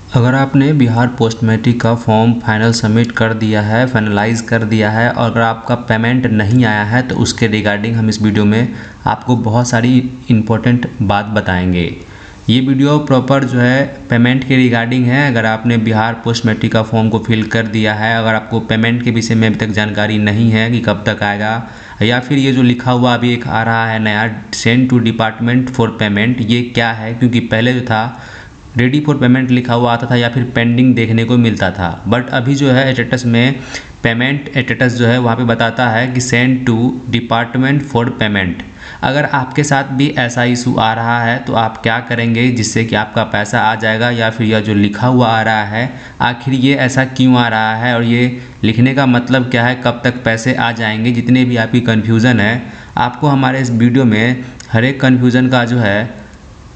अगर आपने Bihar post matric का फॉर्म फाइनल सबमिट कर दिया है, फाइनलाइज़ कर दिया है और अगर आपका पेमेंट नहीं आया है तो उसके रिगार्डिंग हम इस वीडियो में आपको बहुत सारी इम्पोर्टेंट बात बताएंगे। ये वीडियो प्रॉपर जो है पेमेंट के रिगार्डिंग है। अगर आपने बिहार पोस्ट मैट्रिक का फॉर्म को फिल कर दिया है, अगर आपको पेमेंट के विषय में अभी तक जानकारी नहीं है कि कब तक आएगा, या फिर ये जो लिखा हुआ अभी एक आ रहा है नया send to department for payment, ये क्या है? क्योंकि पहले जो था रेडी फॉर पेमेंट लिखा हुआ आता था या फिर पेंडिंग देखने को मिलता था, बट अभी जो है स्टेटस में पेमेंट स्टेटस जो है वहाँ पे बताता है कि send to department for payment. अगर आपके साथ भी ऐसा इशू आ रहा है तो आप क्या करेंगे जिससे कि आपका पैसा आ जाएगा, या फिर यह जो लिखा हुआ आ रहा है आखिर ये ऐसा क्यों आ रहा है और ये लिखने का मतलब क्या है, कब तक पैसे आ जाएंगे, जितने भी आपकी कन्फ्यूज़न है आपको हमारे इस वीडियो में हर एक कन्फ्यूज़न का जो है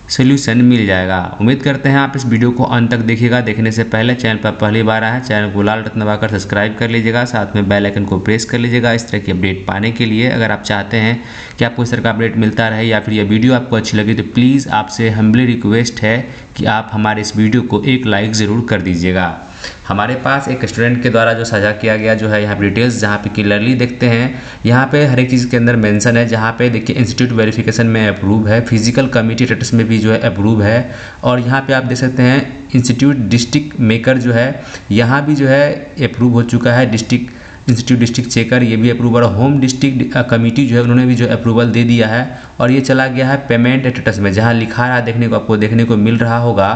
सोल्यूशन मिल जाएगा। उम्मीद करते हैं आप इस वीडियो को अंत तक देखिएगा। देखने से पहले चैनल पर पहली बार आए चैनल को लाल बटन दबाकर सब्सक्राइब कर लीजिएगा, साथ में बेल आइकन को प्रेस कर लीजिएगा इस तरह की अपडेट पाने के लिए। अगर आप चाहते हैं कि आपको इस तरह का अपडेट मिलता रहे या फिर यह वीडियो आपको अच्छी लगी तो प्लीज़ आपसे हम्बली रिक्वेस्ट है कि आप हमारे इस वीडियो को एक लाइक ज़रूर कर दीजिएगा। हमारे पास एक स्टूडेंट के द्वारा जो साझा किया गया जो है यहाँ पर डिटेल्स जहाँ पे क्लियरली देखते हैं, यहाँ पे हर एक चीज़ के अंदर मेंशन है। जहाँ पे देखिए इंस्टीट्यूट वेरिफिकेशन में अप्रूव है, फिजिकल कमिटी स्टेटस में भी जो है अप्रूव है, और यहाँ पे आप देख सकते हैं इंस्टीट्यूट डिस्ट्रिक्ट मेकर जो है यहाँ भी जो है अप्रूव हो चुका है। इंस्टीट्यूट डिस्ट्रिक्ट चेकर ये भी अप्रूवल, होम डिस्ट्रिक्ट कमेटी जो है उन्होंने भी जो अप्रूवल दे दिया है। और ये चला गया है पेमेंट स्टेटस में, जहाँ लिखा रहा आपको देखने को मिल रहा होगा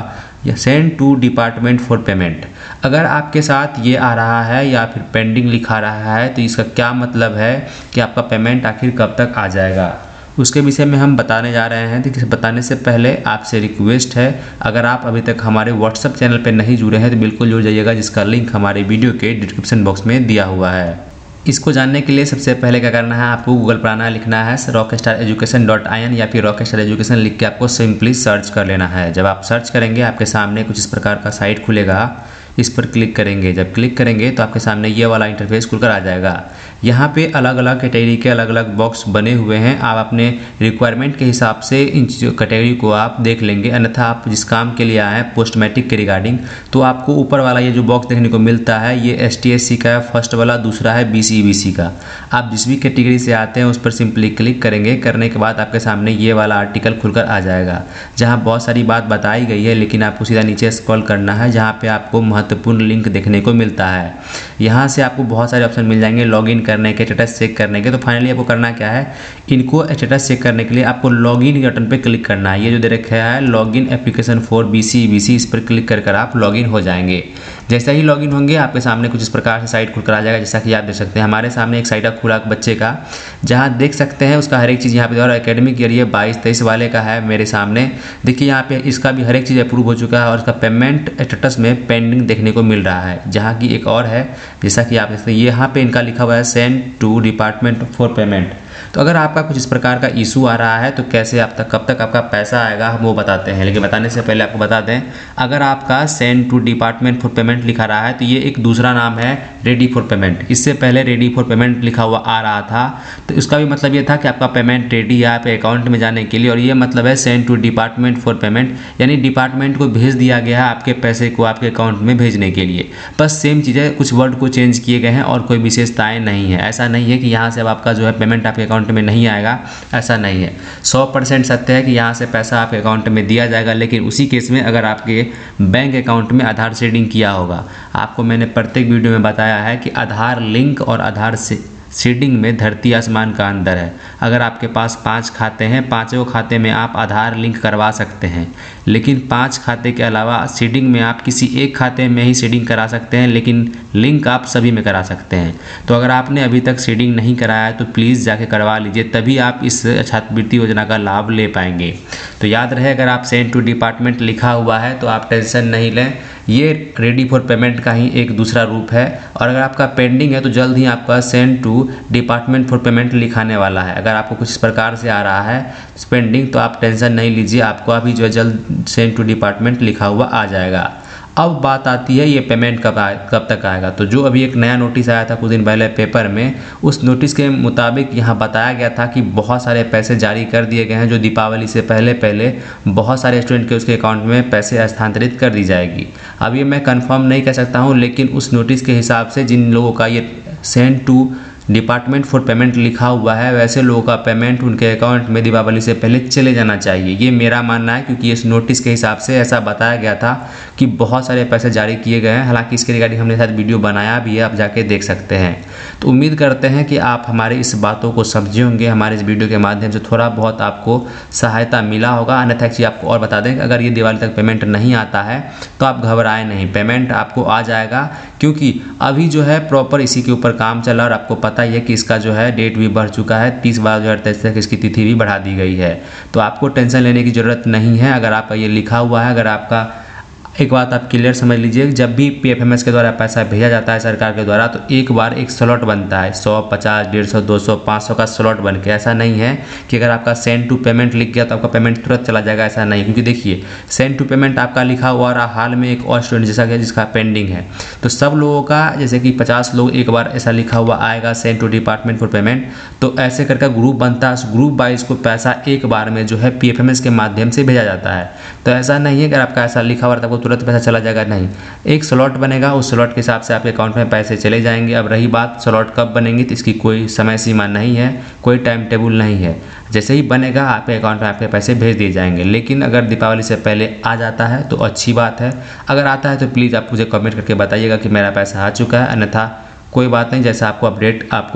या send to department for payment. अगर आपके साथ ये आ रहा है या फिर पेंडिंग लिखा रहा है तो इसका क्या मतलब है कि आपका पेमेंट आखिर कब तक आ जाएगा, उसके विषय में हम बताने जा रहे हैं। तो बताने से पहले आपसे रिक्वेस्ट है, अगर आप अभी तक हमारे व्हाट्सएप चैनल पर नहीं जुड़े हैं तो बिल्कुल जुड़ जाइएगा, जिसका लिंक हमारे वीडियो के डिस्क्रिप्शन बॉक्स में दिया हुआ है। इसको जानने के लिए सबसे पहले क्या करना है, आपको गूगल पर आना, लिखना है rockstareducation.in या फिर रॉकस्टार एजुकेशन लिख के आपको सिंपली सर्च कर लेना है। जब आप सर्च करेंगे आपके सामने कुछ इस प्रकार का साइट खुलेगा, इस पर क्लिक करेंगे। जब क्लिक करेंगे तो आपके सामने ये वाला इंटरफेस खुलकर आ जाएगा। यहाँ पे अलग अलग कैटेगरी के अलग अलग बॉक्स बने हुए हैं। आप अपने रिक्वायरमेंट के हिसाब से इन कैटेगरी को आप देख लेंगे, अन्यथा आप जिस काम के लिए आए हैं पोस्ट मैट्रिक के रिगार्डिंग, तो आपको ऊपर वाला ये जो बॉक्स देखने को मिलता है ये ST/SC का है फर्स्ट वाला, दूसरा है BC/BC का। आप जिस भी कैटेगरी से आते हैं उस पर सिंपली क्लिक करेंगे। करने के बाद आपके सामने ये वाला आर्टिकल खुलकर आ जाएगा, जहाँ बहुत सारी बात बताई गई है, लेकिन आपको सीधा नीचे स्क्रॉल करना है, जहाँ पे आपको महत्वपूर्ण लिंक देखने को मिलता है। यहाँ से आपको बहुत सारे ऑप्शन मिल जाएंगे लॉगिन करने के, स्टेटस चेक करने के। तो फाइनली आपको करना क्या है, इनको स्टेटस चेक करने के लिए आपको लॉगिन के बटन पे क्लिक करना है। ये जो दे रखा है लॉगिन एप्लीकेशन फॉर BC/BC, इस पर क्लिक कर आप लॉगिन हो जाएंगे। जैसे ही लॉगिन होंगे आपके सामने कुछ इस प्रकार से साइट खुलकर आ जाएगा। जैसा कि आप देख सकते हैं हमारे सामने एक साइट खुला बच्चे का, जहाँ देख सकते हैं उसका हर एक चीज़ यहाँ पे और एकेडमिक ईयर ये 22-23 वाले का है मेरे सामने। देखिए यहाँ पे इसका भी हर एक चीज़ अप्रूव हो चुका है और इसका पेमेंट स्टेटस में पेंडिंग देखने को मिल रहा है। जहाँ की एक और है, जैसा कि आप देख सकते हैं यहाँ पे इनका लिखा हुआ है send to department for payment. तो अगर आपका कुछ इस प्रकार का इशू आ रहा है तो कैसे आप तक कब तक आपका पैसा आएगा हम वो बताते हैं। लेकिन बताने से पहले आपको बता दें, अगर आपका send to department for payment लिखा रहा है तो ये एक दूसरा नाम है रेडी फॉर पेमेंट। इससे पहले रेडी फॉर पेमेंट लिखा हुआ आ रहा था, तो इसका भी मतलब ये था कि आपका पेमेंट रेडी है आपके अकाउंट में जाने के लिए, और ये मतलब है send to department for payment, यानी डिपार्टमेंट को भेज दिया गया है आपके पैसे को आपके अकाउंट में भेजने के लिए। बस सेम चीज़ें, कुछ वर्ड को चेंज किए गए हैं और कोई विशेषताएँ नहीं है। ऐसा नहीं है कि यहाँ से अब आपका जो है पेमेंट आपके अकाउंट में नहीं आएगा, ऐसा नहीं है। 100% सत्य है कि यहाँ से पैसा आपके अकाउंट में दिया जाएगा, लेकिन उसी केस में अगर आपके बैंक अकाउंट में आधार सीडिंग किया होगा। आपको मैंने प्रत्येक वीडियो में बताया है कि आधार लिंक और आधार सीडिंग में धरती आसमान का अंतर है। अगर आपके पास 5 खाते हैं, पाँचों खाते में आप आधार लिंक करवा सकते हैं, लेकिन 5 खाते के अलावा सीडिंग में आप किसी एक खाते में ही सीडिंग करा सकते हैं, लेकिन लिंक आप सभी में करा सकते हैं। तो अगर आपने अभी तक सीडिंग नहीं कराया है तो प्लीज़ जाके करवा लीजिए, तभी आप इस छात्रवृत्ति योजना का लाभ ले पाएंगे। तो याद रहे, अगर आप सेंड टू डिपार्टमेंट लिखा हुआ है तो आप टेंशन नहीं लें, ये रेडी फॉर पेमेंट का ही एक दूसरा रूप है। और अगर आपका पेंडिंग है तो जल्द ही आपका send to department for payment लिखाने वाला है। अगर आपको कुछ इस प्रकार से आ रहा है पेंडिंग तो आप टेंशन नहीं लीजिए, आपको अभी जो है जल्द सेंड टू डिपार्टमेंट लिखा हुआ आ जाएगा। अब बात आती है ये पेमेंट कब तक आएगा। तो जो अभी एक नया नोटिस आया था कुछ दिन पहले पेपर में, उस नोटिस के मुताबिक यहाँ बताया गया था कि बहुत सारे पैसे जारी कर दिए गए हैं जो दीपावली से पहले पहले बहुत सारे स्टूडेंट के उसके अकाउंट में पैसे हस्तांतरित कर दी जाएगी। अब ये मैं कंफर्म नहीं कह सकता हूँ, लेकिन उस नोटिस के हिसाब से जिन लोगों का ये send to department for payment लिखा हुआ है, वैसे लोगों का पेमेंट उनके अकाउंट में दीपावली से पहले चले जाना चाहिए। ये मेरा मानना है, क्योंकि इस नोटिस के हिसाब से ऐसा बताया गया था कि बहुत सारे पैसे जारी किए गए हैं। हालांकि इसके रिगार्डिंग हमने साथ वीडियो बनाया भी है, आप जाके देख सकते हैं। तो उम्मीद करते हैं कि आप हमारे इस बातों को समझे होंगे, हमारे इस वीडियो के माध्यम से थोड़ा बहुत आपको सहायता मिला होगा। अन्यथा एक चीज़ आपको और बता दें कि अगर ये दिवाली तक पेमेंट नहीं आता है तो आप घबराएं नहीं, पेमेंट आपको आ जाएगा, क्योंकि अभी जो है प्रॉपर इसी के ऊपर काम चला। और आपको पता ही है कि इसका जो है डेट भी बढ़ चुका है, 30/12/2023 तक इसकी तिथि भी बढ़ा दी गई है। तो आपको टेंशन लेने की ज़रूरत नहीं है। अगर आपका ये लिखा हुआ है, अगर आपका एक बात आप क्लियर समझ लीजिए, जब भी PFMS के द्वारा पैसा भेजा जाता है सरकार के द्वारा, तो एक बार एक स्लॉट बनता है 100, 50, 150, 200, 500 का स्लॉट बन के। ऐसा नहीं है कि अगर आपका सेंड टू पेमेंट लिख गया तो आपका पेमेंट तुरंत चला जाएगा, ऐसा नहीं। क्योंकि देखिए सेंड टू पेमेंट आपका लिखा हुआ और हाल में एक और स्टूडेंट जैसा कि जिसका पेंडिंग है, तो सब लोगों का जैसे कि 50 लोग एक बार ऐसा लिखा हुआ आएगा send to department for payment, तो ऐसे करके ग्रुप बनता है। उस ग्रुप वाइज को पैसा एक बार में जो है PFMS के माध्यम से भेजा जाता है। तो ऐसा नहीं है कि अगर आपका ऐसा लिखा हुआ है तो आपको तुरंत पैसा चला जाएगा, नहीं। एक स्लॉट बनेगा, उस स्लॉट के हिसाब से आपके अकाउंट में पैसे चले जाएंगे। अब रही बात स्लॉट कब बनेंगी, तो इसकी कोई समय सीमा नहीं है, कोई टाइम टेबल नहीं है। जैसे ही बनेगा आपके अकाउंट में आपके पैसे भेज दिए जाएंगे। लेकिन अगर दीपावली से पहले आ जाता है तो अच्छी बात है, अगर आता है तो प्लीज़ आप मुझे कमेंट करके बताइएगा कि मेरा पैसा आ चुका है। अन्यथा कोई बात नहीं, जैसा आपको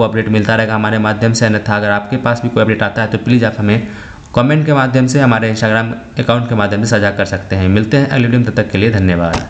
अपडेट मिलता रहेगा हमारे माध्यम से। अन्यथा अगर आपके पास भी कोई अपडेट आता है तो प्लीज़ आप हमें कमेंट के माध्यम से, हमारे इंस्टाग्राम अकाउंट के माध्यम से साझा कर सकते हैं। मिलते हैं अगले वीडियो में, तब तक के लिए धन्यवाद।